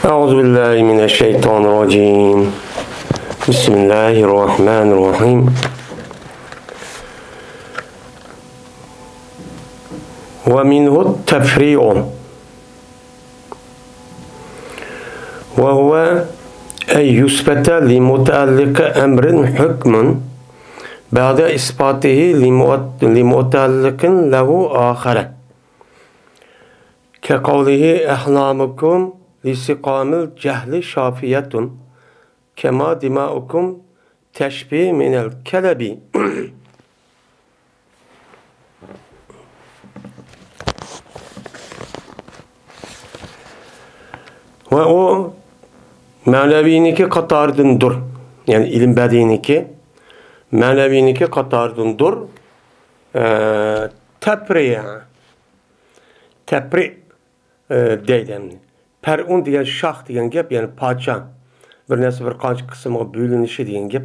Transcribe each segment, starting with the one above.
أعوذ بالله من الشيطان الرجيم بسم الله الرحمن الرحيم ومنه التفريع وهو أن يثبت لمتعلق أمر حكم بعد إثباته لمتعلق له آخر كقوله أحلامكم لسقام الجهل شافية كما دماؤكم تشبه من الكلب ve o maneviniki katardındır. Yani ilim bediniki maneviniki katardındır. Tepri deydim. Perun degan şah degan gap, yani parça. Bir narsa bir qancha qismga bo'linishi degan gap.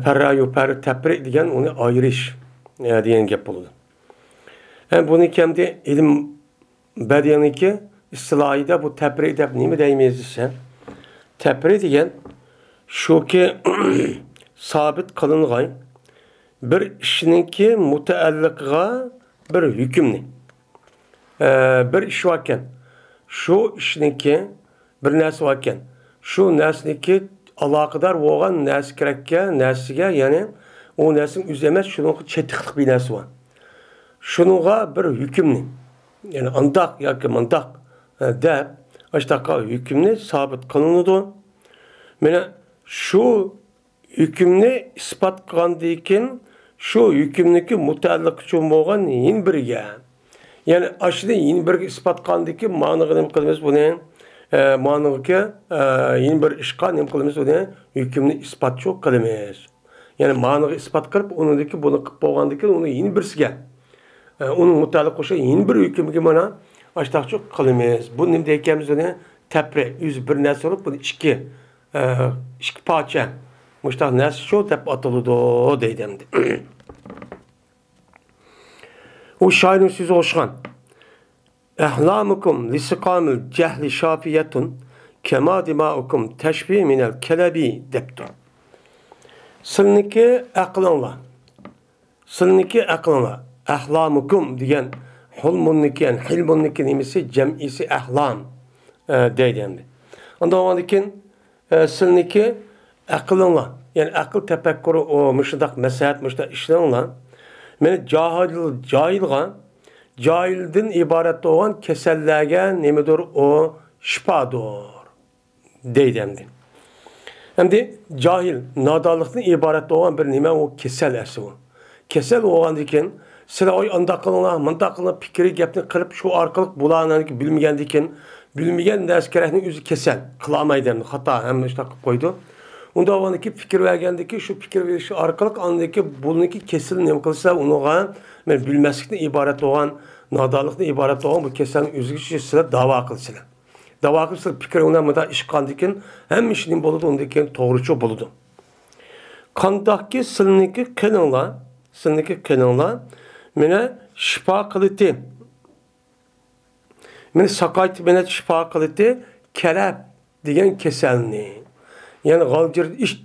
Perrayu per tepri degan uni ayirish degan gap bo'ladi. Buni kimde ilim bediniki istilohida bu tepri deb nima deymiz desa, tepri degan shuki sabit qilingan bir ishninki mutaalliqiga bir hukmni bir ish ekan, shu ishniki bir narsa ekan, shu narsaniki aloqador bo'lgan narsa kerakka narsaga, ya'ni u narsaning o'zi emas, shuning chetiqliq bir narsa bor. Shuningga bir hukmni, ya'ni andoq yoki mundoq deb ashtaqa hukmni sabit qilinadi. Mana shu hukmni isbot qilgandan keyin shu hukmniki mutaalliq uchun bo'lgan yin biriga, yani aşırı yeni bir ispat kandı ki manığı ne kılımız bunu, manığı ki yeni bir işgal ne kılımız bunu hükümlü ispat çok kılımız. Yani manığı ispat kılıp onundaki bunu kıppoğandı ki onu yeni birisi gel. Onun mutlaka koşa yeni bir hüküm ki bana aşağı çok kılımız. Bu ne diyeceğimiz onu tepre yüz bir nesne olup bunu iki parça. Muştak nesne şu tep atıldı o deydimdi. O şairin sözü oluşan Ehlamukum lisikamil cehli şafiyetun kema dimaukum teşbih minel kelebi deptu. Sılniki aklınla ehlamukum diyen hulmunniki, yani hilmunniki nemesi cem'isi ehlam deydendi. Ondan oğandikin sılniki aklınla, yani akıl tefekkürü o müşadak mesahat müşadak işlenla meni cahilden ibaret olan kesellerge nemidir o şifadır deydemdi. Hem de cahil, nadalıktan ibaret olan bir nime o kesel esi o. Kesel olan diken, sıra oy andakılına, mandakılına fikri gepni kırıp şu arkalık bulağına bilmeyen diken, bilmeyen ders gerekli yüzü kesel, kılamaydı, hatta hem işte koydu. Onda olanki fikir vergendeki şu fikir verişi arkalık andaki bununki kesilin ne kılsa onu bilmezlikten ibaret olan, nadalıktan ibaret olan bu kesilin üzgüçü dava kılsılar. Dava kılsılar fikir ona da iş kandikin hem işinin boludu ondaki doğruçu boludu. Kandaki sılniki kenonla mene şifa kılıtı. Mene sakayt mene şifa kılıtı kelep diyen keselini. Yani galcır iş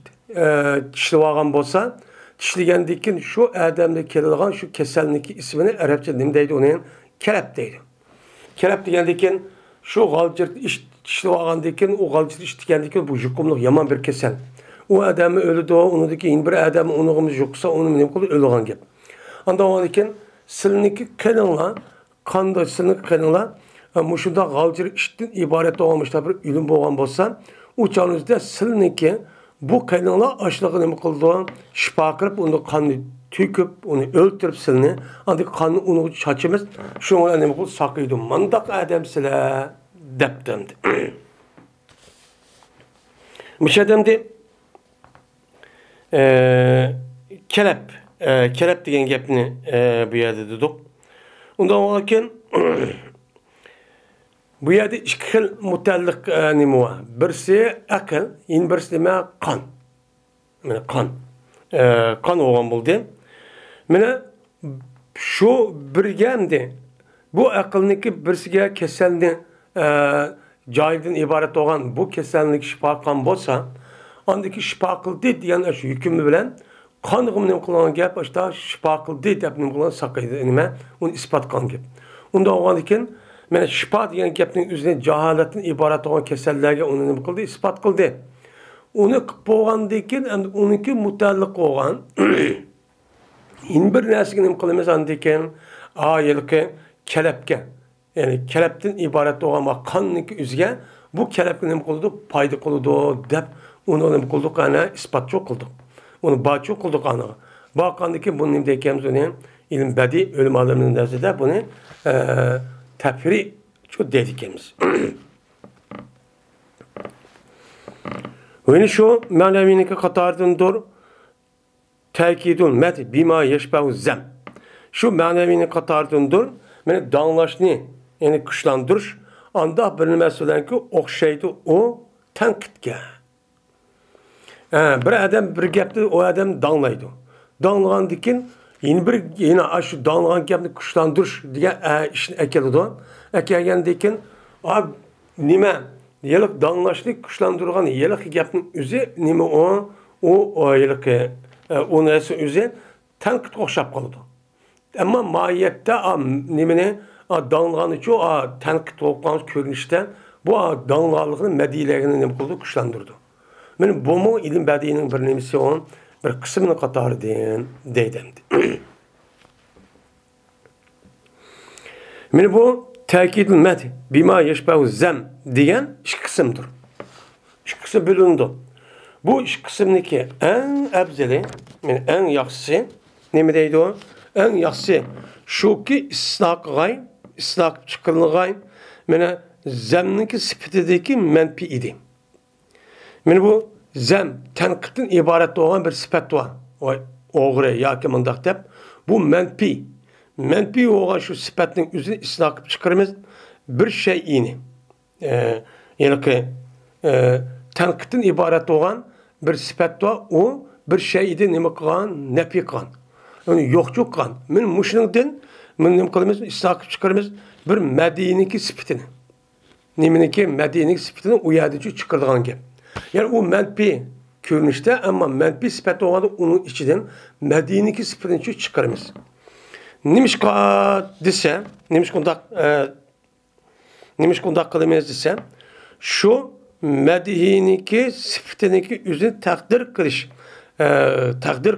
tişlivagan bolsa, tişligendikin şu adamda kelilgan şu keselniki ismini Arapça nimdeydi onun? Kelep deydi. Kelep degendikin şu galcır iş tişlivagandikin o galcır iş degendikin bu jukumluk yaman bir kesel. O adamı ölüdü o, onundaki in bir adamı onugumuz yoksa onu ne kıldı ölügan gibi. Anda o dikin silniki kenanla, kanda silniki kenanla, muşunda galcır işten ibaret olmamışlar bir ülüm boğan bolsa, uçağınızda silniki bu kaynakla açlığı ne kıldı? Şifa kırıp onu kanı tüküp onu öldürüp silni. Ancak kanı onu çaçımız. Şuna ne kıldı? Sakıydı. Mandak adam sile deptemdi. Müşahedemdi. Kelep degen gapni bu yerde dedik. Ondan olarken bu yerde iki xil mutalliq nima bor. Birisi aql, yin birisi nima qon. Mana qon olgan bo'ldi. Mana shu birgamdi bu aqlniki birisiga kasalni cahilden ibaret olan bu kesenlik şifa kan bolsa, andaki şifa kıldı diyen şu hükümü bilen kanıgım ne kılan gap işte şifa kıldı dep ne kılan sakaydı nime onu ispat kan gap. Onda olan iken men şifa diyen gapning üzerine cehaletin ibaret olan kesellerge onu ne kıldı ispat kıldı. Onu boğandaken onunki mutallık olan bir nesine ne kılmaz andiken ayılık kelepke. Yani kelepten ibaret olan kanlık üzge bu kelepke ne kıldı payda kıldı dep onu ne kıldık ana ispat çok kıldık. Onu bahçe kıldık ana. Bakandaki bunun ne diyeceğimiz onu ilim bedi ölüm aleminin dersinde bunu tefri çok dedikimiz. Ve şu maneviyinki katarındır tekidun met bima yeşbehu zem. Şu maneviyini katarındır meni danlaşını yani kışlandırış anda bir meselen ki okşaydı o tenkitke. Bir adam bir gapni o adam danlaydı. Danlagan dikin yine şu danlagan gapni kışlandırış diye işin ekelidir. Ekelgen dikin abi nime yılık danlaşını kışlandırgan yılık gapnin üzü nime o yılık o nesi üzü tenkit okşap kalıdı. Ama mahiyette nimene danlagan için o tenkit okşap görünüşte bu danlaganlığın medilerini nime kıldı kışlandırdı. Men bu mu ilim bədiyinin bir nemisi onun bir kısmını qatarı deydemdi. Men bu təkidül məd bima yeşbəhu zəm deyən iş kısımdır. İş kısım bölündü. Bu iş kısımdaki en əbzeli, yani en yaxşısı ne deydi o? En yaxşısı şu ki islaq çıkırlıqay mənə zəmninki sifətidəki mənfi idi. Men bu zem tenkitin ibaret olan bir sıfat var. O oğru ya ki mındak dep. Bu menfi. Menfi olan şu sıfatın üzerine ıslakıp çıkarımız bir şeyini. Yani ki tenkitin ibaret olan bir sıfat var. O bir şeydi neme kılan, nefi kılan. Yani yokçuk kılan. Men muşnundan men neme kılımız ıslakıp çıkarımız bir mediniki sıfatını. Neminiki mediniki sıfatını uyarıcı çıkardığın gibi. Yani o menfi görünüşte ama menfi sıfatı olan onun içinden mediniki sıfatını çıkarımız. Neymiş dese, neymiş kondak kılımız dese, şu mediniki sıfatıniki üzerine takdir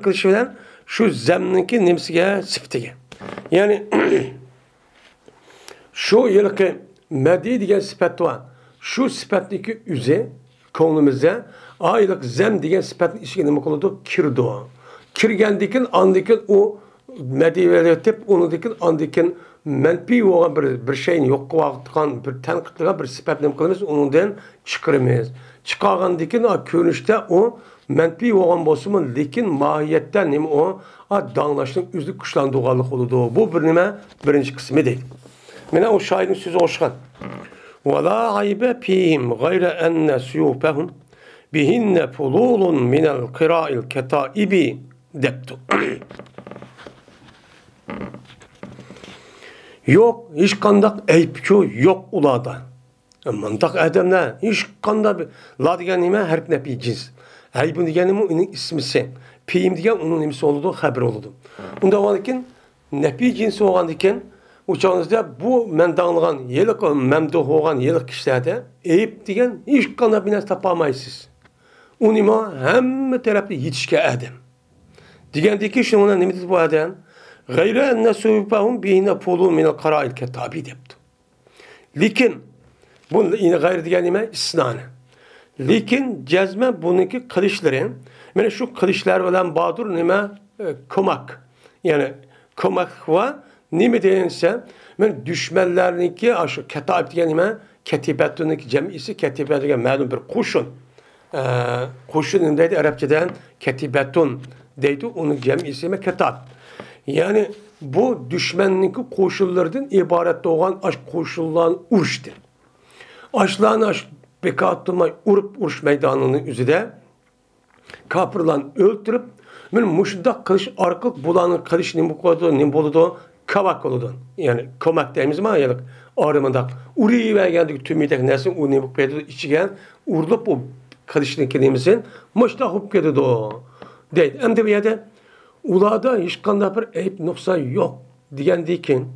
kılış bilen şu zemninki nemsige sıfatıge. Yani şu yılki medini diyen sıfatı var. Şu sıfatındaki üzerine konumuzda aylık zem diyen sıfatın işine ne kıldı? Kirdi o. Kirgendikin andikin o mediveletip onudikin andikin menfi olan bir şeyin yok vaktikan bir tenkitliğe bir sıfat ne kılımız onundan çıkarımız. Çıkargandikin o görünüşte o menfi olan bozumun lekin mahiyetten ne o danlaştığın üzlük kuşlandığalık oldu. Bu birinci kısmı değil. Mene o şairin sözü hoşkan. وَلَا عَيْبَ فِيهِمْ غَيْرَ أَنَّ سُيُوفَهُمْ بِهِنَّ فُلُولٌ مِنَ الْقِرَاءِ الْكَتَائِبِ دَبْتُ. Yok, hiç kandak eypkü yok ulada. Mandak adamlar, hiç kandak la diyen nime harp nepi cins. Eybun diyen nime onun ismisi. Piyim diyen onun nimisi oldu, haber oldu. Onda varken nepi cinsi olan diken uçağınızda bu mendanlıgan, yelik memduh olan yelik kişilerde eyip diyen hiç kandak bines tapamayısız. O nime hem tarafı yetişke adam. Digendeki şunu ona nime bu adam? Gayre enne söhbahum bihine pulu minel kara'il ketabi deptu. Lakin bu yine gayre diyenime isnane. Lakin cezme bununki kılıçların yani şu kılıçlar olan badur nime komak. Yani komak var nime denilse yani düşmanlarınki aşı ketab diyenime ketibetününki cemisi ketibetününki malum bir kuşun. Kuşun dedi Arapçadan ketibetun deydi onun cemisi ketab. Yani bu düşmanlık koşullardan ibaret olan aşk koşullarının uruştur. Aşkların aşk bekatılma uruş meydanının üzerinde kapırlan öldürüp müşdak kılıç arkalık bulanın kılıç ne buludu kavak oldu. Yani komak deyimiz mi ayılık ağrımında. Uriyi vergendik tümüydeki nesin u ne bu peydo içigen urulup o karışının kelimesinin maçta hop geldi o. Değil. Hem de bir yerde ulada hiç kanda bir eyip noksa yok diyen dikin.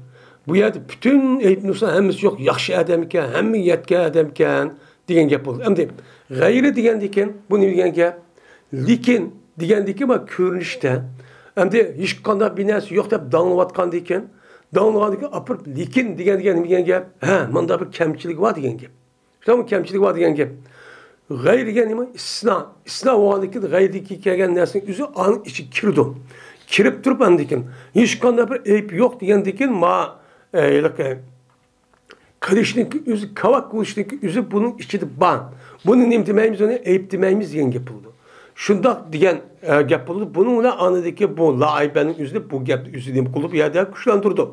Bu yerde bütün eyip noksa hemiz yok. Yakşı adamken, hem yetken adamken diyen gap oldu. Hem de gayri diyen dikin bu ne diyen gap? Likin diyen dikin ama görünüşte hem de hiç kanda binası yok da dağılatkan diken. Dağılatkan diken apır likin diyen gap. Ha, manda bir kemçilik var diyen gap. İşte bu kemçilik var diyen gap. Gayri diyen mi? İsna. İsna o andaki gayri diki kegen nesin üzü anın içi kirdo. Kirip durup andikin. Hiç kanda bir eyip yok diyen dikin ma karıştaki üzü kavak kılıçtaki üzü bunun içi de ban. Bunun nem demeyimiz onu eyip demeyimiz diyen yapıldı. Şunda diyen yapıldı. Bununla anıdaki bu laibenin üzülüp bu gap üzülüp kulup yerde kuşlandırdı.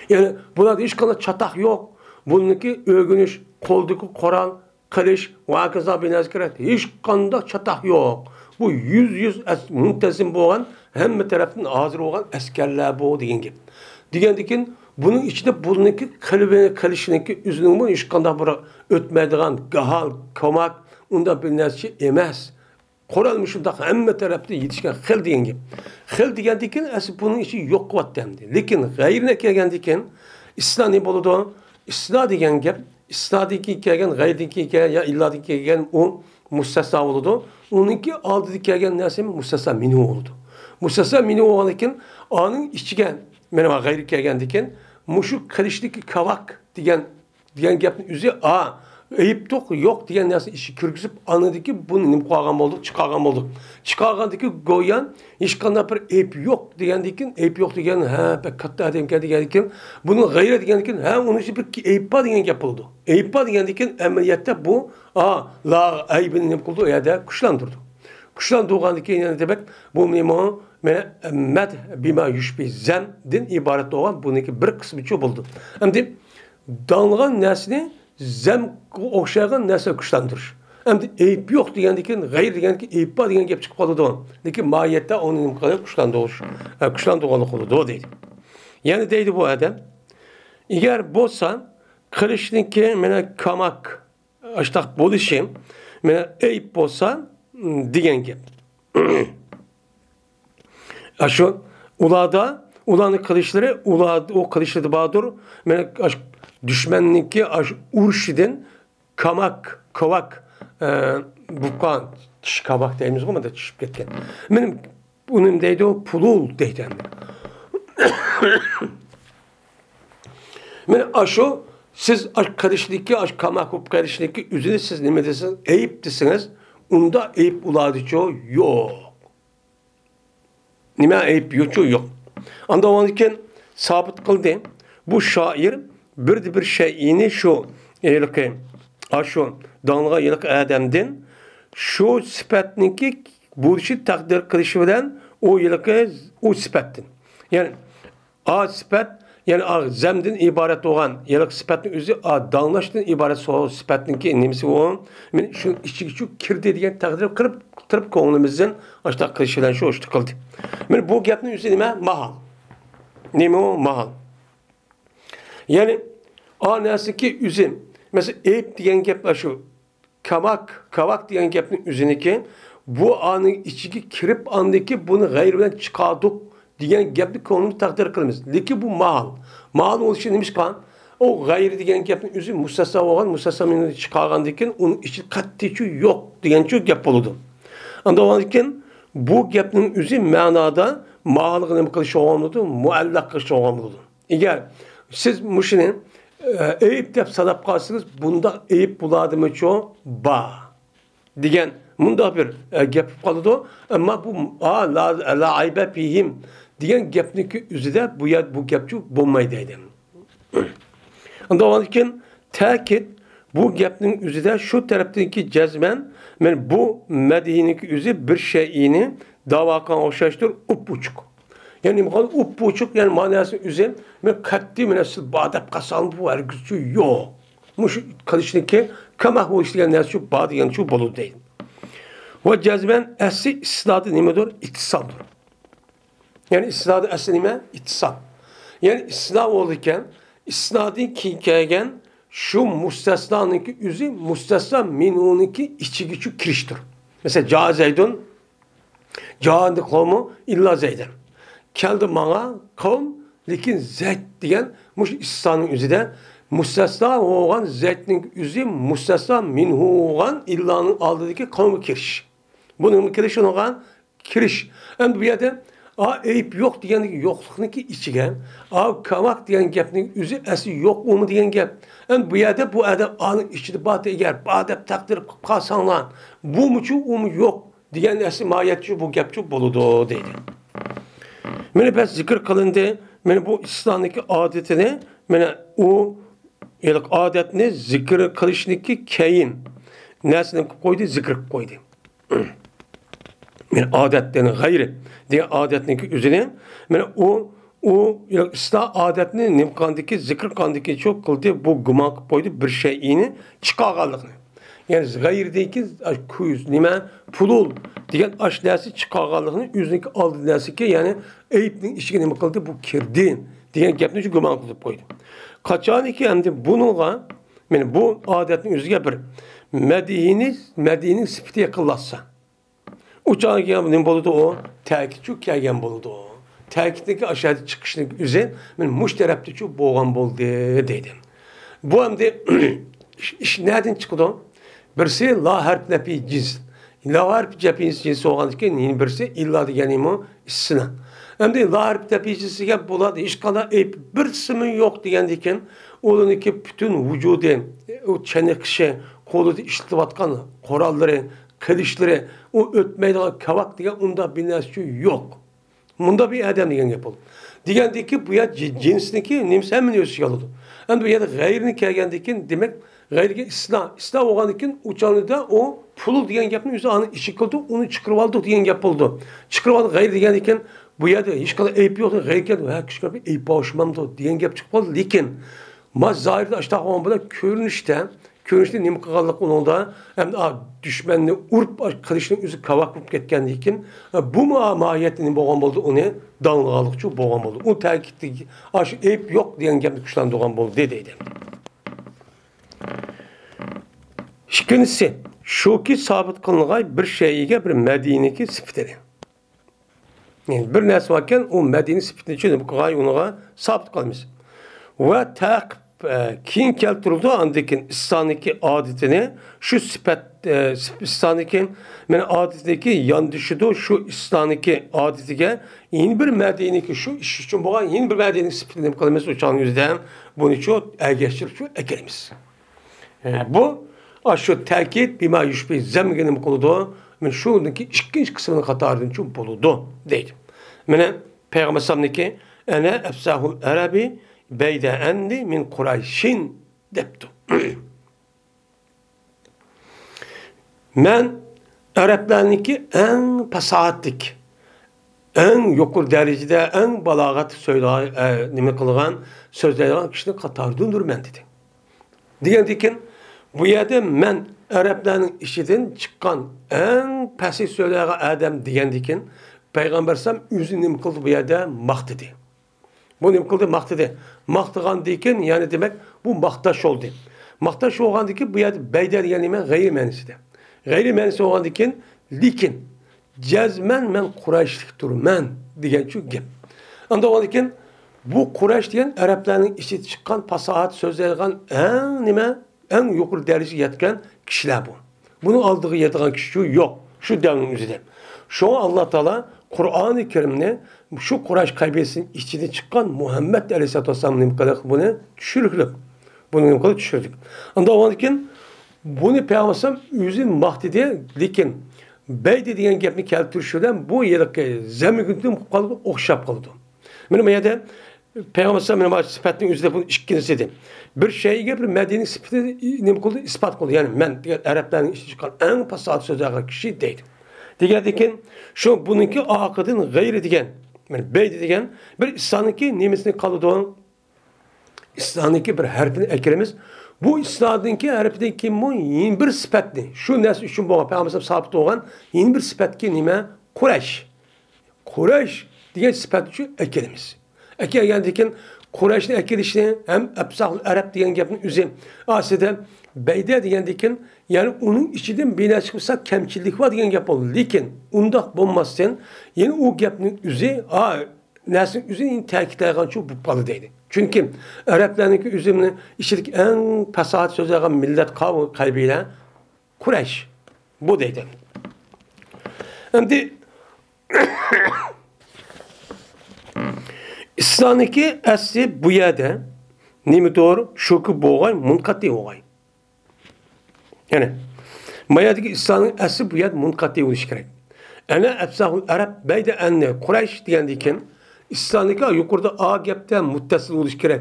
Yani buna hiç kanda çatak yok. Bununki övgünüş, koldaki koran, kırış, vakaza binazkiret. Hiç kanda çatak yok. Bu yüz muntezim boğan hem tarafın hazır olan askerler bu diyen gibi. Diyen dikin bunun içinde bununki kalbine kalışınki üzülümün hiç kanda bura ötmediğin gahal, komak, onda bir nesçi emez. Koralmışım da hem tarafta yetişken xil diyen gibi. Xil diyen dikin asıl bunun içi yok vat demdi. Lekin gayrine kelgen dikin İslam ne boludu? İslam diyen gibi İslam'daki kelgen gayriki kelgen ya illadaki kelgen o müstesna oldu. Onunki aldığı kelgen neyse müstesna minhu oldu. Müstesna minhu olanken anın içigen benim gayri kelgen diken muşu karıştık kavak diyen gapın üzü a eyip yok diyen neyse işi kürküsüp anladı ki bunu nim koygan olduk çıkargan olduk. Çıkargandaki goyan hiç kanda bir eyip yok diyen diken eyip yok diyen ha pek katta adam geldi diken bunun gayri diyen diken ha onun için bir eyip pa diyen yapıldı. Eyip pa diyen diken ameliyette bu la eybini nim kuldu ya da kuşlandırdı. Kuşlandırgandaki yani demek bu nimo med bima yushbi zenden ibaret olan bununki bir kısmı çok buldu. Hem de dağılgan nesni zem okşayan nesne kuşlandırır. Hem de eyip yok diyendikin, gayr diyendikin, eyip var diyen gep çıkıp kaldı o. Lekin mahiyette onun kadar kuşlandırır. Kuşlandırganlık oldu o değil. Yani deydi bu adam. Eğer bolsan, kırışınki mene kamak, açtak boluşim, mene eyip bolsan diyen gep. Şu ulanın kılıçları, o kılıçları bağdır, mene düşmanınki urşidin kavak bukan kavak deyimiz ama da çişip ketken. Benim bunun deydi o pulul deydi. Ben aşo siz karışlıkki kamak karışlıkki üzerine siz ne desiniz? Eyip desiniz. Onda eyip uladıço yok. Nime eyip yok. Anda o anken sabit kıldı. Bu şair bir şeyini şu aşo dağlığa yılık adamdan şu sıfatninki bu işi takdir kılışı bilen o yılık o sıfattin. Yani sıfat yani zemden ibaret olan yılık sıfatın özü dağlaştın ibaret o sıfatninki nemisi o şu içi kirdi diyen takdir kırıp konumuzdan açta kılışılan şu hoştu kıldı. Yani bu gapның özü nime mahal. Nime o mahal. Yani nasiki üzüm. Mesela eyip diyen gaplar şu kavak diyen gapның üzüneki bu anın içiki kirip andaki bunu gayriden çıkardık diyen gaplı konumu takdir kılımız. Leki bu mahal. Mahal oluşu neymiş kan? O gayri diyen gapның üzü müstesna olan müstesna çıkargandiken onun içi kattiçi yok diyen çok gap oldu. Anda olanken bu gapның üzü manada mahalını kılışı olmadı, muallak kılışı olmadı. Eğer siz müşinin eyip dep sanap kalsınız, bunda eyip buladım çoğu diyen bunda bir gap kaldı ama bu la aybe fihim diyen gapniki üzüde bu gapçu bulmayı dedim. Anda olanken takit bu gapның üzüde şu taraftaki cezmen bu medihiniki üzü bir şeyini davakan okşaştır upuçuk. Yani upuçuk yani manası üzüm ve katli münasıl badap kasan bu ergüsü yok. Muş kalışındaki kamah bu işleyen nesü bağdı yani şu bolu değil. Ve cezben esli isladı nimedir? İttisaldır. Yani isladı esli nime? İttisal. Yani istisna olurken istisnadan kelgen şu müstesnanınki üzü müstesna minuniki içi şu kiriştir. Mesela ca zeydun caandı kavmu illa zeyden. Keldi bana kavm lekin zeyd diyen muş istisnanın üzü de müstesna olan zeydnin üzü müstesna minhu olan illanın aldığı kavmi kiriş. Bunun kirişin olan kiriş. Hem bu yerde eyip yok diyen yoklukniki içigen, kamak diyen gepnin üzü esi yok mu diyen gep. Hem bu yerde bu adam anın içinde batı eğer badep takdir kasanlan bu muçu yok diyen esi mahiyetçi bu gepçu buludu dedi. Mene ben zikir kılındı, mene bu İslam'daki adetini, mene o yıllık adetini zikir kılışındaki keyin nesine koydu, zikir koydu. Yani adetlerin gayri diye adetindeki üzerine yani o İslam adetini nimkandaki zikir kandaki çok kıldı bu gumak koydu bir şeyini çıkarganlıkını. Yani gayirdeki kuyuz nime pulul diyen aşlası çıkarganlıkını üzerindeki aldı dersi ki yani eyipnin işini nime kıldı bu kirdin diyen gepni şu gumak kılıp koydu. Kaçan ki hem de bununla yani bu adetin üzerine bir Medine'nin sıfıtı yakınlaşsa. Uçağa gelmenin boludu o, tekitçu kelgen boludu o. Tekitteki aşağıda çıkışının üzerine müşterepti şu boğan boldu dedim. Bu hem de iş nereden çıktı? Birisi la harf nefi cins. La harf cepiniz cinsi olan ki birisi illa diyenim o istina. Hem de la harf nefi cinsi gel buladı. İş kadar bir sımı yok diyendikken onun ki bütün vücudu, o çene kişi, kolu iştivatkan koralları, kılıçları, o ötmeyle kavak diye onda bir nesçi yok. Bunda bir adam diyen yapıldı. Diyendi ki bu ya cinsindeki nimse mi diyorsun yalıdı. Hem de ya da gayrini kelgendikin demek gayri İslam oğandikin uçağını da o pulu diyen yapının yüzü anı işi kıldı, onu çıkırvaldı diyen yapıldı. Çıkırvaldı gayri diyendikin bu ya da hiç kadar eyip yoktu, gayri geldi. Ha küçük bir eyip bağışmamdı diyen yap çıkmadı. Lakin ma zahirde aşağı olan bu görünüşte nimkakallık onunda hem de düşmanını urup kılıçının yüzü kavak vurup ketkendikin bu mahiyetinin boğan oldu onu dağınlıqalıqçı boğan oldu. O təkiddi aşı eyip yok diyen gemli kuşlan doğan oldu dediydi. İkincisi şu ki sabit kılınğay bir şeyige bir Medine'ki sıfitleri. Yani bir nəsə varken o Medine sıfitini için bu kılınğay onuğa sabit kalmış. Ve takip kim keltirildi andikin İslam'daki adetini şu İslam'daki yani adetindeki yanlışıdı şu İslam'daki adetine yeni bir Medine'deki şu iş için bu yeni bir Medine'nin sıfatını kalması uçağın yüzden bunu çok ergeçtir şu ekelimiz. Bu aşı terkit bima yüşbih zemgenim koludu. Men şuradaki ikinci kısmını katardın çünkü buludu değil. Mene Peygamber sallallahu ene efsahul arabi beyde endi min Kureyş'in deptu. Men Araplarınki en pasahatlik, en yukarı derecede, en balagat nime kılgan sözlerden kişinin katardığındır men dedi. Diyendikin bu yerde men Arapların işinden çıkan en pesi söyleyen adam diyendikin Peygamber sam yüzünü nime kıldı bu yerde mak dedi. Bu nime kıldı mak dedi. Maktıgan diken yani demek bu maktaş oldu. Maktaş olan diken bu yerde beyder yani gayri menisi de. Gayri menisi olan diken likin cezmen men Kureyşliktir men diyen şu gep. Anda olan diken bu Kureyş diyen Arapların işi çıkan pasahat sözlerden en yukarı derece yetken kişiler bu. Bunu aldığı yetken kişi yok. Şu devrin üzerinde. Şu an Allah Teala Kur'an-ı Kerim'de şu Kureyş kaybetsin içinde çıkan Muhammed Aleyhisselatü Vesselam'ın kadar bunu düşürüklük. Bunu kadar düşürdük. Anda o anken bunu Peygamber yüzün mahdide likin beyde diyen gepni keltürüşüden bu yedeki zemgündüm kaldı okşap kaldı. Benim yerde Peygamber benim sıfatının üzerinde bunu işkincisi bir şey gibi Medine sıfatı ne oldu ispat oldu. Yani ben Arapların işi çıkan en pasahat sözlerden kişi değil. Diğerdeki şu bununki akıdın gayri diyen, yani beydi diyen bir İslam'daki nimesini kalıdı. İslam'daki bir harfini eklemiz. Bu İslam'daki harfindeki bu yeni bir sıfatlı. Şu nesli için bu Peygamber sabit olan yeni bir sıfatki nime Kureyş. Kureyş diye sıfatlı eklemiz. Ekegendikin Kureyş'in ekilişini hem Ebsahul Arap diyen gapın üzü. Aslında Beyde diyendikin yani onun içinden bir çıkırsa kemçilik var diyen gap olur. Lakin undak bulmazsan yani o gapın üzü nesin üzerinin tekitlerden çok bu balı değildi. Çünkü Araplarınki üzerine işilik en pesahat sözlerine millet kaybıyla Kureyş. Bu değildi. Şimdi İslam'daki asli bu yerde nemi doğru şoku boğay munkati olay. Yani mayadaki İslam'ın asli bu yerde munkati oluş gerek. Ana Ebsahul Arap beyde enne Kureyş diyendikin İslam'daki yukarıda A gapten muttasil oluş gerek.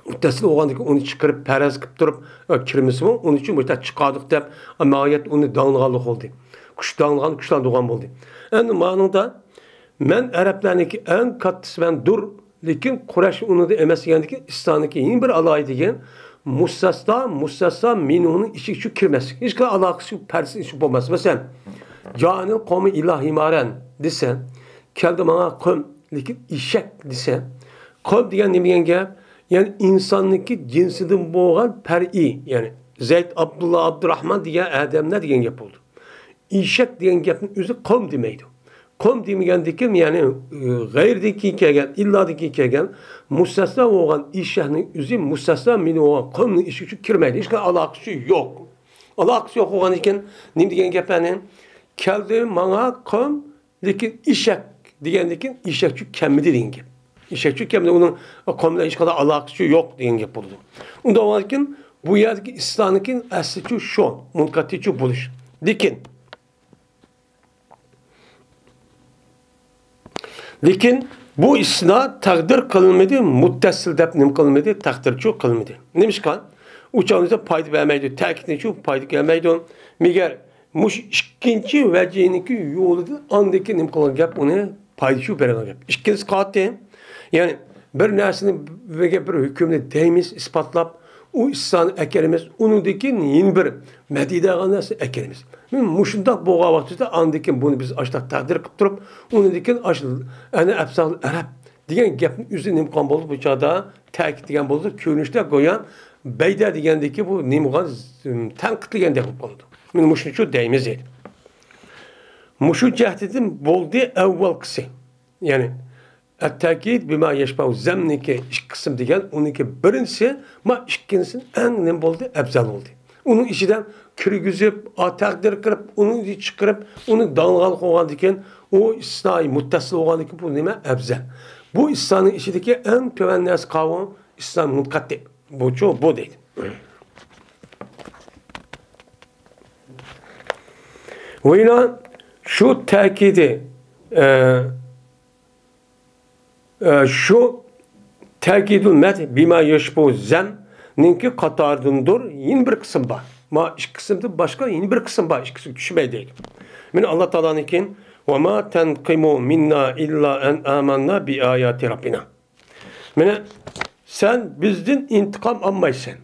Muttasil olgandaki onu çıkarıp perez kıp durup kirmesi mi? Onun için böyle çıkardık deyip amayet onu dağınlıqalık oldu. Kuş dağınlıqalık kuşlar doğan oldu. Yani manada men Araplarınki en katlısı ben dur. Lakin Kureyş onu da emesi yendiki İslam'daki yeni bir alay diyen Mussasa minunun işi şu kirmesi. Hiç kadar alakası yok. Persin işi olmaz. Mesela canil kavmi ilahi maren dese keldi bana kavm lakin işek dese kavm diyen ne diyen gel yani insanlıki cinsinin boğan per'i yani Zeyd, Abdullah, Abdurrahman diye adamlar diyen gap oldu. İşek diyen gapın üzü kavm demeydi. Kavm demeyen dikim yani gayrdeki kegen, illadaki kegen mustasna olan işenin üzü mustasna mini olan kavmin işi şu kirmeydi. Hiç kadar alakası yok. Alakası yok olan iken ne diyen gapının keldi bana kavm lakin işek diyen dikin işekçü kemmidi diyen gap. İşekçü kemmidi onun kavmle hiç kadar alakası yok diyen gap oldu. Onda olarken bu yerdeki İslam'ın asli şu munkati buluş. Dikin Lakin bu isna takdir kılınmadı, muttasil dep nim kılınmadı, takdirçi kılınmadı. Neymiş kan? Uçağınıza payda vermeydi, takidini çok payda gelmeydi. Miger muş ikinci vecihiniki yoludu, andaki nim kılın gap onu paydaşı veren gap. İkincisi kattı. Yani bir nersini ve bir hükümle deyimiz ispatlap o İslam ekerimiz, onundaki yeni bir medide ganası ekerimiz. Muşundak boğa vaktinde andaki bunu biz açtık takdir kıp durup, onundaki açıldı. Yani Ebsahul Arap diyen gapın üzerine imkan bulup bu çağda tekit diyen bulup, körünüşte koyan Beyder digendeki bu nimgan tenkit diyen de bu oldu. Muşun şu deyimiz değil. Muşu cehdedin boldu evvel kısı. Yani et-tekid bima yeşbahu zemnike iş kısım diyen onunki birincisi ma ikincisi en nem oldu ebzel oldu. Onun işinden kürgüzüp, takdir kırıp, onu çıkarıp, onu dağılgalık olan diken o İslam'ı muttasıl olan diken bu neme ebzel. Bu İslam'ın işideki en tövenlez kavram İslam mutkatti. Bu çoğu bu değil. Ve yine şu tekidi şu tekidül med bima yeşbu zem ninki katardındır yeni bir kısım var. Ma iş kısımda başka yeni bir kısım var. İş kısım düşmeye değil. Min Allah Teala'nın ikin ve ma tenqimu minna illa en amanna bi ayati rabbina. Mene sen bizden intikam almaysan.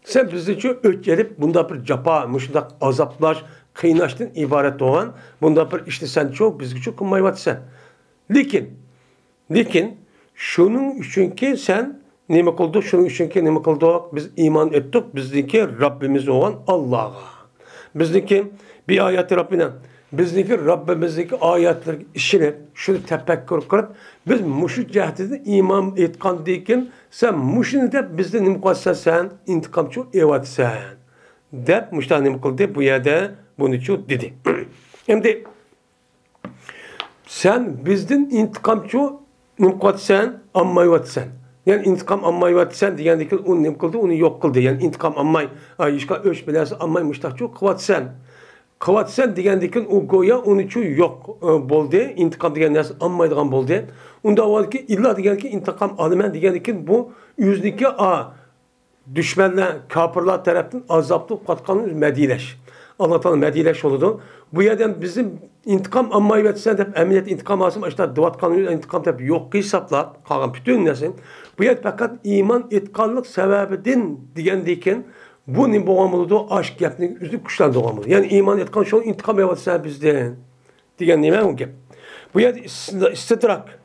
Sen bizden şu ötgelip bunda bir capa, müşdak azaplar, kıynaştın ibaret olan bunda bir işte sen çok bizgi çok kılmayvat sen. Lakin şunun için ki sen nime kıldık, şunun için ki nime kıldık, biz iman ettik, bizdeki Rabbimiz olan Allah'a. Bizdeki bir ayet-i Rabbine, bizdeki Rabbimizdeki ayetler işine, şunu tefekkür kırıp, biz muşu cehdede iman etkan deyken, sen muşunu de bizde nime kılsan sen, intikamçı evet sen. Dep muştan nime kıldı, bu yerde bunu çok dedi. Hem de sen bizden intikamçı nimkat sen, amma yuvat sen. Yani intikam amma yuvat sen diyendeki onu nim kıldı, onu yok kıldı. Yani intikam ammay, işka öş belası ammay müştakçı kıvat sen. Kıvat sen diyendeki o goya onu çu yok boldu. İntikam diyen nes ammaydıgan boldu. Onda var ki illa diyendeki intikam almen diyendeki bu yüzdeki düşmanlar, kafirler tarafından azaplı katkanın medileş. Allah Teala medileş oldu. Bu yerden bizim intikam ammayı vetsen de emniyet intikam alsın işte duvat kanunu intikam da yok hesapla kalan bütün nesin. Bu yer fakat iman etkanlık sebebidin diyendeyken bu ne boğamılıdı aşk yapını üzü kuştan doğamılıdı. Yani iman etkan şu intikam yapatsa bizden diyen ne o gap. Bu yer istidrak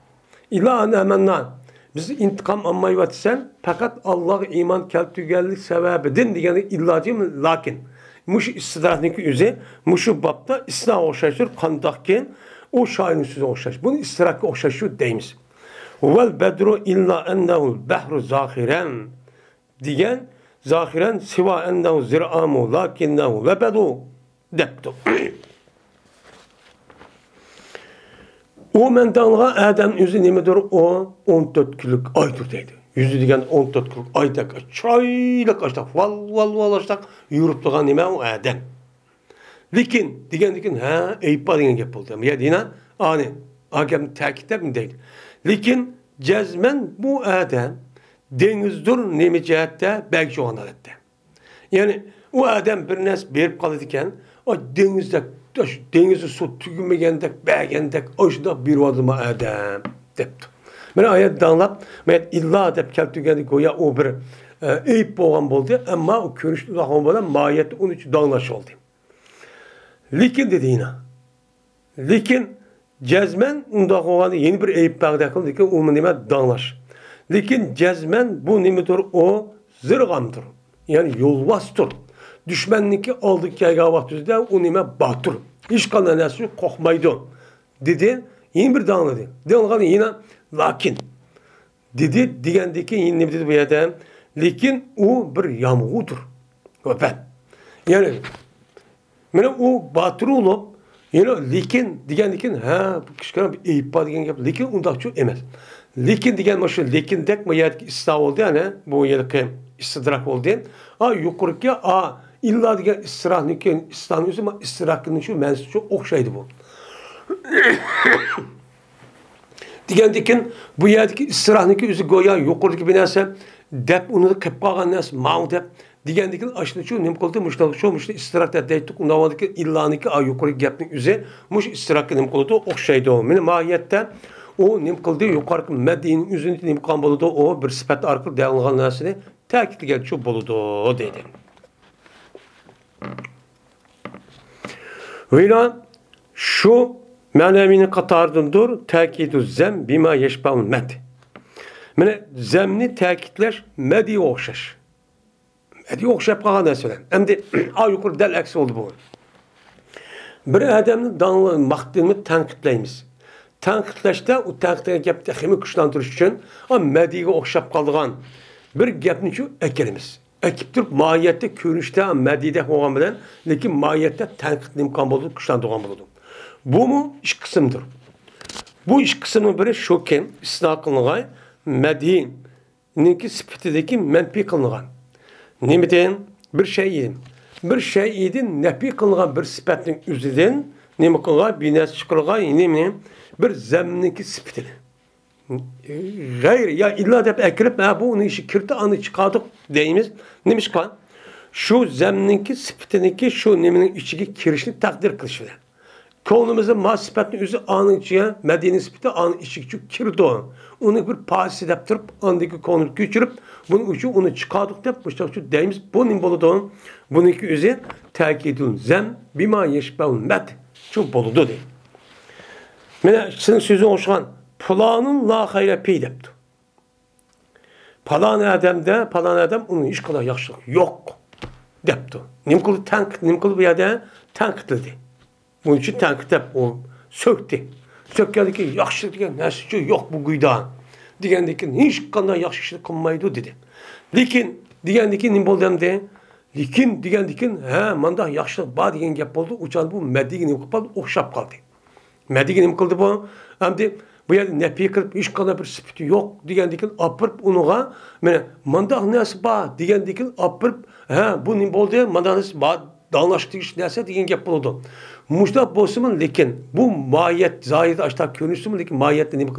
İlla hemenna. Biz intikam almayı vatsen fakat Allah iman keltügellik sebebidin degeni illacım lakin. Muş istidratniki üze, muşu babda İslam oxşaşır kandakken o şairin sözü oxşaş. Bunu istirakı oxşaşı deyimiz. Vel bedru illa ennehu'l behru zahiren diyen zahiren siva ennehu zir'amu lakinnehu ve bedu deptu. O mendanlığa Adem yüzü nemedir? O 14 günlük aydır deydi. Yüzü degen 14 günlük ayda çayla kaçtak, val açtak, yürüp durgan neme o Adem. Lekin degendikin ha eypa degen gep oldu. Ya dina ani agam ta'kidlep mi deydi. Lekin cezmen bu Adem denizdir neme cihatte belki olan alette. Yani o Adem bir nes berip kalıdı iken o denizde denizi su tügümegendek, beğendek, oşda bir vadıma Adem depti. Ben ayet danlap, ben illa dep keltügendik o ya o bir eyip boğan oldu ama o körüşlü dağın boğan mahiyeti onun için dağlaş oldu. Lekin dedi yine. Lekin cezmen unda oğanı yeni bir eyip bağda kıldı ki o nime dağlaş. Lekin cezmen bu nimedir o zırgamdır. Yani yolvastır. Düşmenlik aldık yayga vaktüzde o nime batır. Hiç kananası kokmaydı. Dedi, yeni bir dağladı. Dağladı yine lakin. Dedi, digendeki yine ne dedi bu yerde? Lakin o bir yağmurdur. Ben. Yani, o batır olup, yine lakin digendeki, ha, bu kişiler bir eyip var digen yapı. Lakin ondan çok emez. Lakin digen maşın, lakin dek bu yerdeki istav oldu yani, bu yerdeki istidrak oldu. Yukarıki, İlla diye istirahın İslam'ın ama istirahının şu mensup çok okşaydı bu. Digendikin bu yerdeki istirahın üzü goya yukarıdaki binası dep onu da kıpkagan nas mau dep digendikin aşını şu nimkoldu muştalık şu muşta istirahta deytik unavadaki illaniki yukarı gapning üzü muş istirahı nimkoldu okşaydı o. Meni mahiyette o nimkoldu yukarı Medine'nin üzünde nimkan boludu o bir sıfat arka devamlı nasını takitli şu boludu dedi. Ve şu menevini katardındır tekidu zem bima yeşba'ul med. Mene zemni tekitler medi okşaş. Medi okşap kalan mesela. Hem de yukarı del eksi oldu bu. Bir adamın danlı maktını tankitleyimiz. Tankitleşte o tankitleşte gepte kimi kuşlandırış için ama mediye okşap kaldıgan bir gepni şu ekelimiz. Ekip Türk mahiyette körünüşte medide olan bilen, lekin mahiyette tenkit imkan buldu, kuşlandırgan buldu. Bu mu iş kısımdır? Bu iş kısmı biri şu ki, istina kılınğay, Medine'ninki sıfatideki menfi kılınğan. Nemeden bir şey yedim. Bir şey yedin, nefi kılınğan bir sıfatının üzerinden, nemi kılınğay, binesi çıkılığay, nemi bir zemninki sıfatını. Gayr ya illa dep ekirip bu onu işi kirti anı çıkardık deyimiz neymiş kan? Şu zemninki sıfatınki şu neminin içiki kirişini takdir kılışıdır. Konumuzun ma sıfatının üzü anın içine Medine sıfatı anın içiki kirdi o. Onu bir pahisi deptirip andaki konuyu geçirip bunun ucu onu çıkardık dep bu şu deyimiz bu nim boludu. Bununki üzü takidun zem bima yeşbeul med. Çok boludu değil. Mene sizin sözü oluşan Planın la hayre peydepti. Palan adam onun hiç kadar yaxşılık yok depti. Nimkulu bu yerde tankitledi. Bunun için tankitlep o söktü. Sökkedi ki yaxşılık diyen nesi yok bu gıyda. Digendeki hiç kadar yaxşılık kılmaydı dedi. Lekin digendeki nimbol demde. Lekin digendeki manda yaxşılık bağ diyen gep oldu. Uçan bu Medine nimkul okşap kaldı. Medine nimkuldu bu. Hem de bu yerde nefi kılıp hiç kadar bir sıfatı yok digendikin apırıp unuğa mandak nesi bağ digendikin apırıp bu nimbol diye mandak nesi bağ danlaştığı iş nesi digen gep buldu. Muşta bosumun lekin bu mahiyet zahirde açtak körünüştü lekin mahiyette nimi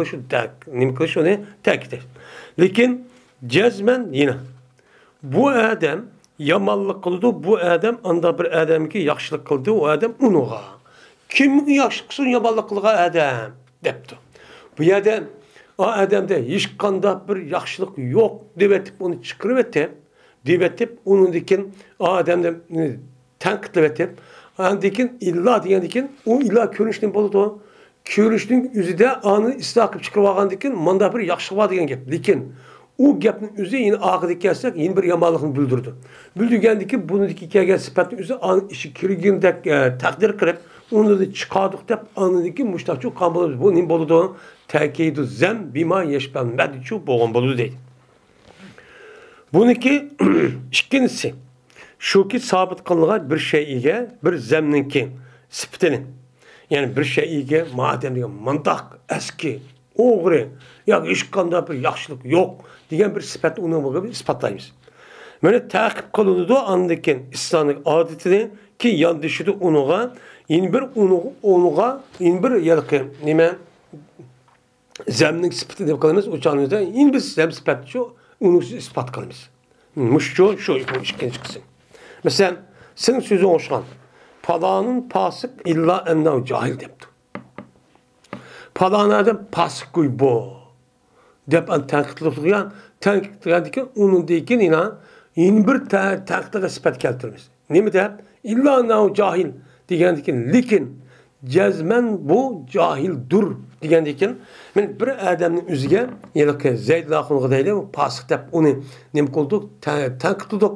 kılışı ne tektir. Lekin cezmen yine bu adam yamallık kıldı bu adam anda bir adam ki yaxşılık kıldı o adam unuğa. Kim yaxşılıksın yamallık kılga adam depti. Bu yerden o adamda hiç kanda bir yaxşılık yok devetip onu çıkarıvetip devetip onun dikin o adamda tankitle vetip andikin illa diyen dikin o illa körünüşten boludu ko'rishning o'zida ani isloh qilib chiqarib olgandan keyin manda bir yaxshi bor degan gap. Lekin u gapning o'zi yine oxiriga kelsak, yine bir yomonlikni bildirdi. Bildirgandan keyin buniki kelgan sifatning o'zi ani ishi kirgandek taqdir qilib, uni chiqardik deb anidagi mushtaqchu qanbolamiz. Bu nima bo'ladi? Ta'kidu zam bima yashban madchu bo'lgan bo'ladi deydi. Buniki ikkinchisi shuki sabit qilingan bir shayga bir zamninki sifatini. Yani bir shayga madem degan mantaq eski o'g'ri yoki hech qanday bir yaxshilik yo'q degan bir sifat uni isbotlaymiz. Mana ta'qib qilinadi andikin islomiy odatini ki yandishidi unuga in bir unuga in bir yalqi nima zamning sifati deb qilamiz. O'chanimizda in biz zam sifati shu uni isbot qilamiz. Mushu shu ikkinchi qism. Mesela senin sözün o'xshagan Palanın pasık illa ennev cahil depti. Palan adam pasık kuy bu. Dep an tenkitliğe ki onun deyken inan yeni bir tenkitliğe sifat keltirimiz. Ne mi dep? İlla ennev cahil digendeki lekin cezmen bu cahil dur digendeki men bir adamın üzüge yelke Zeyd laqınğı deydi pasık dep onu ne mi kıldık? Tenkitliğe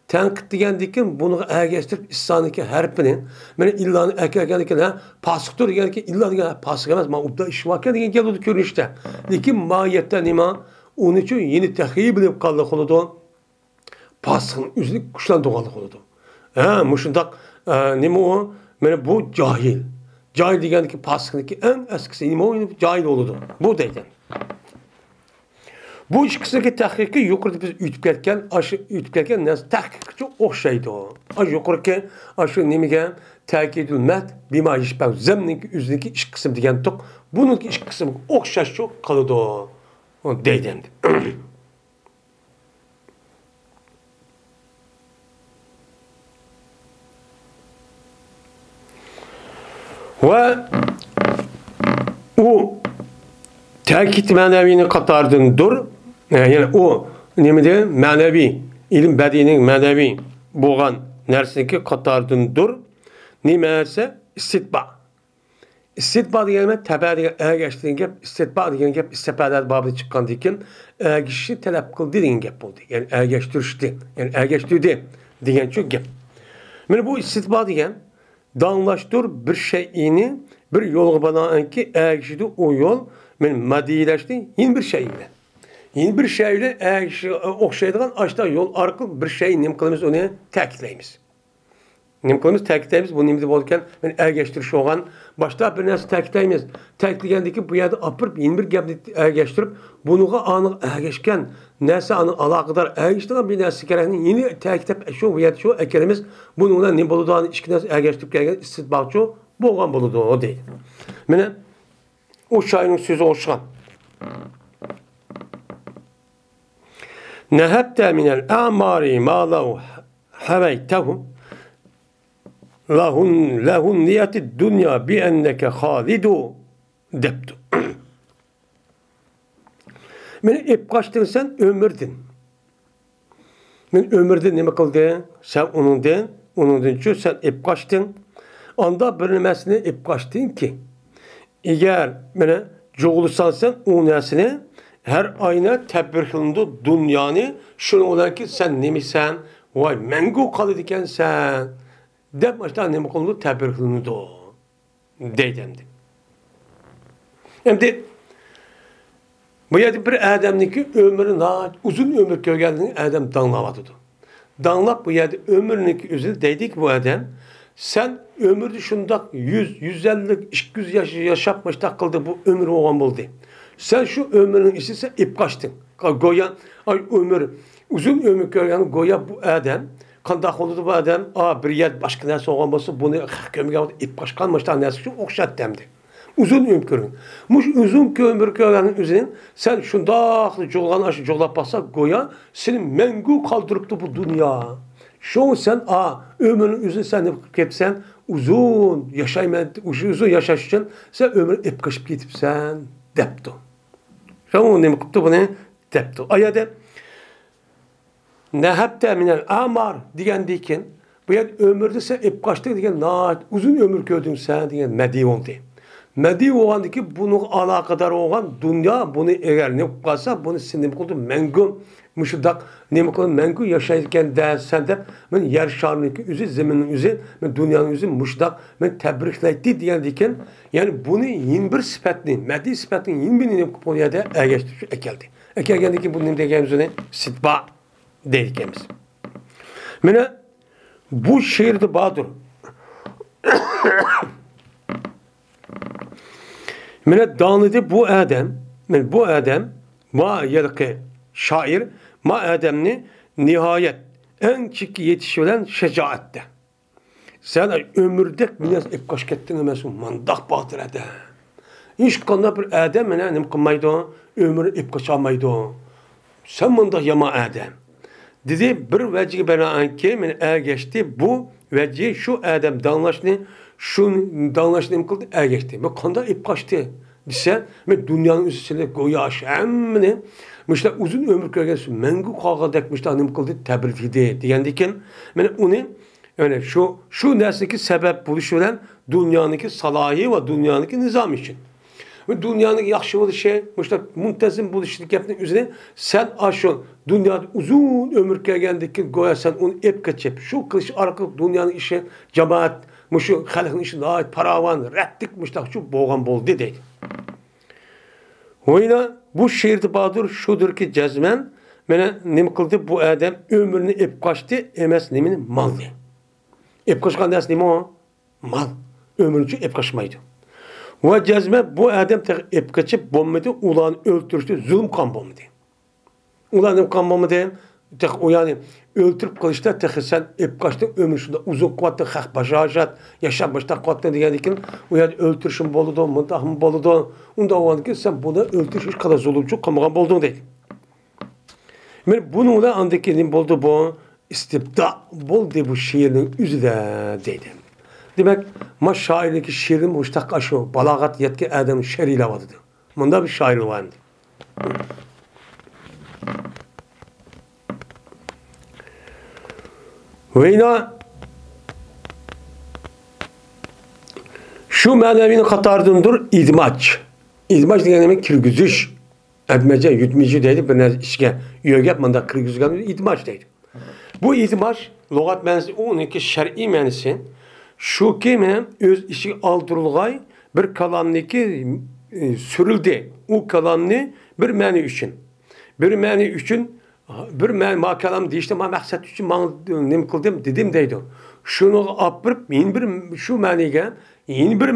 Tenkit degandikin bunu ergeştirip İslam'daki harfini meni illanı erkegendikin ha pasıktır degandikin illa degan pasık emas ma ubda iş vakan degan geldi ko'rinishda. Lekin mahiyette nima onun için yeni tahiy bilib qoldi qoladi. Pasıkın üzlük kuchlantirganlik qoladi. Ha mushundaq nima o? Meni bu cahil. Cahil degandikin pasıkniki en eskisi nima o? Cahil oldu. Bu deydi. Bu ikkisidagi tahqiqi yuqorida biz o'tib ketgan narsa tahqiqga o'xshaydi. Yuqorida shu nimaga ta'kidul mat bima yashbah zamning o'ziniki ish qism degan to'q buniki ish qismi o'xshash qiladi deydi. Va u ta'kid ma'naviyni qatoridandir. Yani o nimede manevi ilim bədinin manevi bo'lgan narsaniki qatoridandir. Nimasi istitba. Istitba degan taba degan ergashtirgan gap, istitba degan gap istifadat babida chiqqandan keyin ergashishni talab qildi degan gap bo'ldi. Yani ergashtirishdi, yani ergashtirdi degan shu gap. Mana bu istitba degan danlashtir bir shayni bir yo'lga banoanki ergashdi o yo'l men madiyalashdi yeni bir şey ile. Yeni bir şeyle o'xshaydigan aşta yol arqılı bir şey nim qilamiz onu ta'kidlaymiz. Nim qilamiz ta'kidlaymiz bu nimda bo'lgan men ergashtirish olgan boshda bir narsa ta'kidlaymiz. Ta'kidlagandiki bu yerda apirib yeni bir gapni ergashtirib bunuga aniq ergashgan narsa aniq aloqador ergashtirgan bir narsa kerakni yeni ta'kidlab shu bu yerda shu ekanimiz buni bilan nim bo'ladi ikki narsa ergashtirib kelgan istitboqchi bo'lgan bo'ladi o deydi. Mana o shoirning so'zi o'xshagan. Nehebte minel a'mari ma lahu havaytehum lahun niyeti dünya bi enneke halidu deptu. Meni ep kaçtın sen ömürdün. Men ömürdün nime kıldı? Sen onundan şu sen ep kaçtın. Anda bir nimesini ep kaçtın ki eğer mene çoğulursan sen o nesini her ayna tebir kılındı dünyanı şunu olan ki sen nemisen vay mengu kalı diken sen dep başta nemi kılındı tebir kılındı deydemdi. Hem de bu yerde bir adamniki ömrü uzun ömür kögeldiğini adam danlamadıdı. Danlap bu yerde ömrüneki özü deydik bu adam sen ömürde şundak 100-150'lik 200 yaş yaşapmış da kıldı bu ömür olan buldu. Sen şu ömrünün işi ip kaçtın. Goyan ömür uzun ömür görgen goya bu adam kandak oldu bu adam bir yer başka neresi olan olsa bunu kömürge ip kaçkanmış da neresi şu okşat demdi. Uzun ömür görgen. Muş uzun ömür görgenin üzerine sen şundak jolgan aşı jolap bassa goya senin mengu kaldırıptı bu dünya. Şu sen ömrünün üzerine sen ne kepsen uzun yaşaş için sen ömrü ip kaçıp gitipsen depto. Şu ne muktu bunu depto. Ayada nehebte minel amar diyen diken bu yer ömürde sen ip kaçtı diyen uzun ömür gördün sen diyen mediyon de. Medi oğandaki bunu alakadar olan dünya bunu eğer ne kalsa bunu sindim kıldı mengu müşudak ne kıldı mengu yaşayırken dersen de ben yer şarındaki üzü zeminin üzü ben dünyanın üzü müşudak ben tebrikletti diyen diken yani bunu yeni bir sıfatını medi sıfatını yeni bir ne konuya da ergeçti ekeldi. Ekelgendeki bunun diyeceğim üzerine sitba dedikimiz. Mene bu şiirde bağdır. Mene dağınıdı bu Adem ma yelki şair ma Adem'ni nihayet en çık yetişilen şecaette. Sen ömürdek biraz ipkaş kettin emesin mandak batır Adem. Hiç kanda bir Adem mene nem kılmaydı ömrü ipkaş almaydı. Sen mandak yama Adem. Dedi bir vecihi bana anki men geçti bu vecihi şu Adem danlaşını şu danlaşını kıldı geçti. Ve kanda ipkaştı. Dise ve dünyanın üstünde goya şemmini mesela uzun ömür görgesi mengu kağıdak mesela ne kıldı tebrik ediyor diyendikken ben onu yani şu nesneki sebep buluşulan dünyanın salahi ve dünyanın nizam için ve dünyanın yaxşı bir şey mesela muntazam buluşluk yaptığın üzerine sen aşın dünyada uzun ömür görgendikken goya sen onu ep kaçıp şu kılıç arka dünyanın işi cemaat şu halkın işi daha paravan rettik mesela şu boğan bol dedi. Oyna bu şiirde bağdır şudur ki cezmen mene ne kıldı bu Adem ömrünü ep kaçtı emes nemini mal diye. Ep kaçkan ders nemi o? Mal. Ömrünü ep kaçmaydı. Ve cezmen bu Adem ep kaçıp bombadı ulan öldürüştü zulüm kan bombadı. Ulan kan bombadı o yani öldürüp kılıçta sen ep kaçtın ömrü şunda uzun kuatlı hak başajat yaşam başta kuatlı diyendikin o yani öldürüşün boludu mıntahın boludu onda o anki sen buna öldürüş hiç kadar zulümcü kamagan boldun değil. Yani bunu da andaki boldu bu istibda boldu bu şiirin üzü de deydi. Demek ma şairindeki şiirin muştak aşı balagat yetki Adem'in şeriyle vardı. Bunda bir şair vardı. Ve yine şu manevinin katardığındır idmaç. İdmaç diye demek kirgüzüş. Etmece, yutmacı dedi. Bir işe üye yapmanda kirgüzügan idmaç dedi. Bu idmaç logat mənisi onun ki şer'i mənisi şu ki mənim öz işi aldırılğay bir kalamniki sürüldü. O kalamni bir məni üçün. Bir məni üçün bir ma kalam deyişte ma maksat üçün ma nem kıldım dedim deydi. Şunu apırıp yeni bir şu maniga yeni bir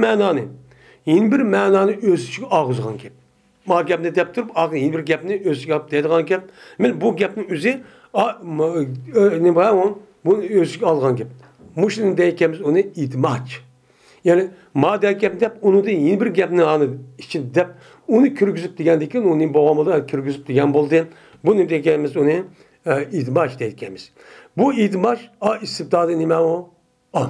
mananı öz içi ağızgan gep. Ma gapni dep turib yeni bir gapni öz gap deydigan gap. Men bu gapni özü ne var on bu öz algan gap. Muşun deykemiz onu idmaç. Yani ma deyken dep onu da yeni bir gapni anı için dep onu kürgüzüp degendeki onun babamı kürgüzüp degen boldu. Bunu diyeceğimiz onu idmaç diyeceğimiz. Bu idmaç istibdadı nime o? An.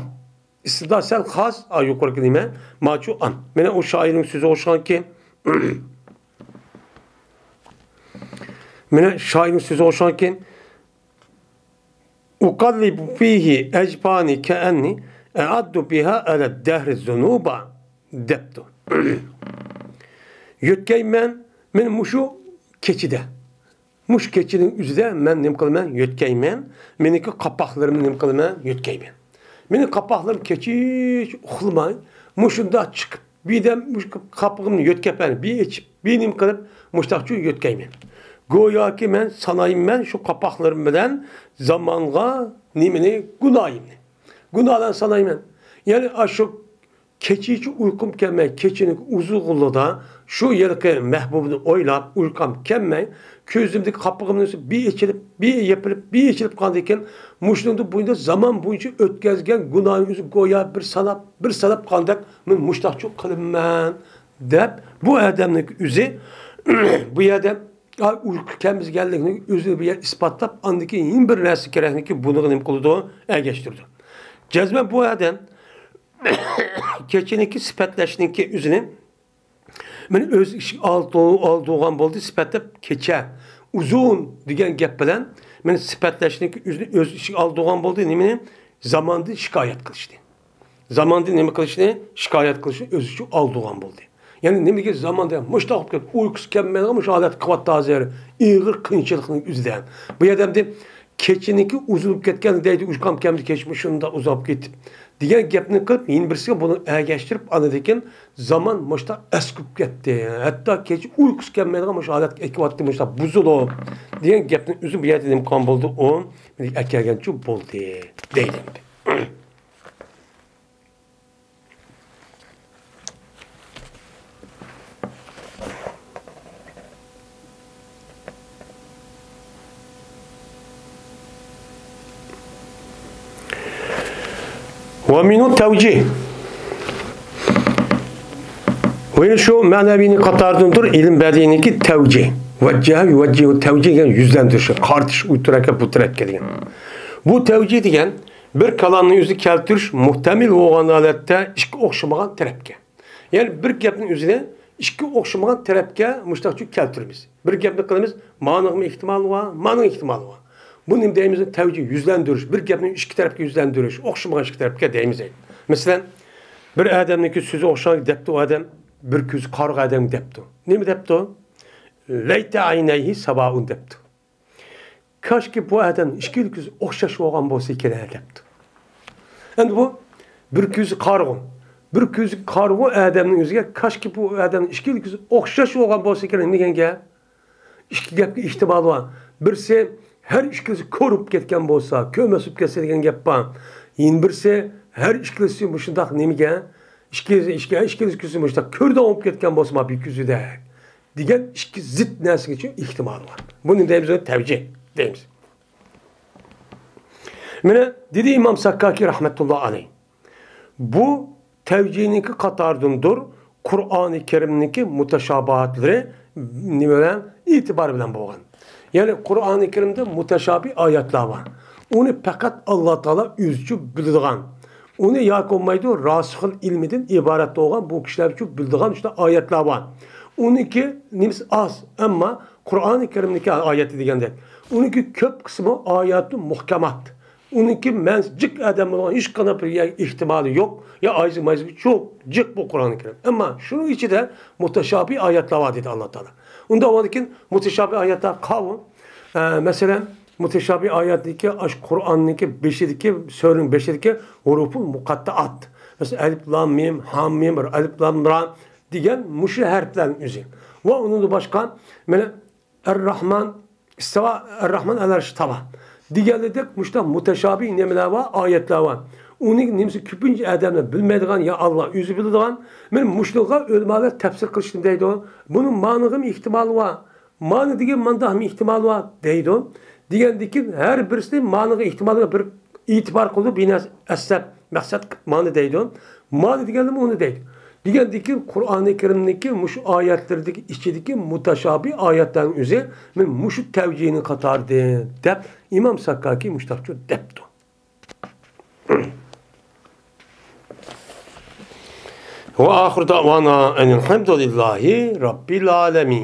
İstibdad sen khas yukarı nime? Maçu an. Mene o şairin sözü hoşan ki mene şairin sözü hoşan ki ukallibu fihi ecbani ke'enni e'addu biha ala dehri zunuba deptu. Yütkeymen men muşu keçide. Muş keçinin üzüde men nem kılmen yütkeymen. Meniki kapaklarımı nem kılmen yütkeymen. Menin kapaklarım keçiş uxulmay. Muşunda çıkıp bir de muş kapağımı yütkepen bir içip bir nem kılıp muştakçı yütkeymen. Goya ki men sanayım men şu kapaklarım bilen zamanğa nimini günahim. Günahdan sanayım men. Yani aşık keçici uykum kelmey, keçinin uzuğulu da şu yerke mehbubunu oylap uykam kelmey, közümdeki kapığımın üstü bir içilip kandıyken muşluğunda boyunca zaman boyunca ötkezgen günahın yüzü goya bir sanap kandak men muştakçı kılınman dep bu adamlık üzü bu adam uyku kemiz geldiğini üzü bir yer ispatlap andaki yeni bir resi gerekli ki bunu nem kılıdı geçtirdi. Cezme bu adam keçininki sifətləşininki üzünü mən öz aldığım boldu sifətlep keçə uzun degen gap bilen mən sifətləşininki üzünü öz aldığım boldu nemini zamanda şikayet kılıştı. Zamanda nima qilishni, shikoyat qilishni o'zi uchun oldigan bo'ldi. Ya'ni nimaga zamanda mushtaq bo'lib, uyqusi kelmaydigan holat qilyapti hozir, ig'ir qiyinchilikning o'zidan. Bu yerda kechiniki uzilib ketgan deydi, ushqam kamdi kechmi shunda uzab ketib. Degan gapni qilib, men birisiga buni agashtirib anadekin zaman mushtaq askib ketdi. Hatto kecha uyqusi kelmaydigan holat ekyapti, mushtaq buzilib. Degan gapni o'zi bu yerda imkon bo'ldi, o akagancha bo'ldi deydi. ومن التوجيه وين شو معنويني قطاردındır ilim bədiyindeki tevcih. Veccehe yuveccihu tevcih yani yüzlendirişi, kartış, uyturaka, buturaka degan. Bu tevcih degan bir kalanını yüzü keltiriş muhtemel olan aletте işki okşamagan tarafga. Yani bir gapning yüzüne işki okşamagan tarafga müştaqçı keltirimiz. Bir gapni qilamiz, ma'nig'mi ihtimoli var, ma'ning ihtimoli var. Bu nima deymiz? Tevcih, yüzlendiriş. Bir gapni ikki tarafga yüzlendirish, o'xshamagan ikki tarafga deymiz. Masalan, bir odamniki so'zi o'xshagan debdi, u odam bir ko'zi qarg'a odam debdi. Nima debdi? Layta aynayhi sabaun debdi. Kaşki bu odam ikki ko'zi o'xshash bo'lgan bo'lsa kerak debdi. Endi bu bir ko'zi qarg'a, bir ko'zi qarg'a odamning o'ziga kaşki bu odam ikki ko'zi o'xshash bo'lgan bo'lsa kerak deganga ikki gapga ehtimol bor. Birisi her işkisi korup ketken bolsa, kömesip ketse degen gap bor. Yin birisi her işkisi muşundaq nemiga? İşkisi muşundaq körde olub ketken bolsa ma bir küzüde. Degen ikki zit narsa için ihtimal var. Bunu deymiz tevcih deymiz. Mene dedi İmam Sakkaki rahmetullahi aleyh. Bu tevcihiniki katardındır. Kur'an-ı Kerim'niki muteşabahatları nimeler itibar bilen boğan. Yani Kur'an-ı Kerim'de muteşabi ayetler var. Onu fakat Allah Teala üzçü bildiğin. Onu yakonmaydı rasıhıl ilmiden ibaret olan bu kişiler için bildiğin işte ayetler var. Onunki nimiz az ama Kur'an-ı Kerim'deki ayeti degende. Onunki köp kısmı ayeti muhkemat. Onunki menzcik adam olan hiç kadar bir ihtimali yok. Ya ayzı çok cık bu Kur'an-ı Kerim. Ama şunun içi de muteşabi ayetler var dedi Allah Teala. Onda varken muteşabi ayetler kavun. Mesela muteşabi ayetteki Kur'an'daki beşideki sözün beşideki hurufun mukattaat. Mesela elif lam mim ham mim elif lam ra diyen muşi harflerin üzeri. Ve onun da başka mesela Er-Rahman istava Er-Rahman el-Arş'tava. Diğerledek muşta muteşabi nemeler var, ayetler var. Onun nimsi küpünce adamlar bilmediğin ya Allah yüzü bildiğin men muşluğa ölmeler tefsir kılıştım deydi o. Bunun manığım ihtimali var. Manı diye mandahım ihtimali var deydi o. Diğerdeki her birisi manığı ihtimali bir itibar kıldı binas esep maksat manı deydi o. Manı diye onu deydi. Diğerdeki Kur'an-ı Kerim'deki muş ayetlerdeki içindeki muteşabi ayetlerin üzeri men muşu tevcihini katardı. Dep İmam Sakkaki müştakçı depti. Ve ahir davana enelhamdülillahi rabbil alemin.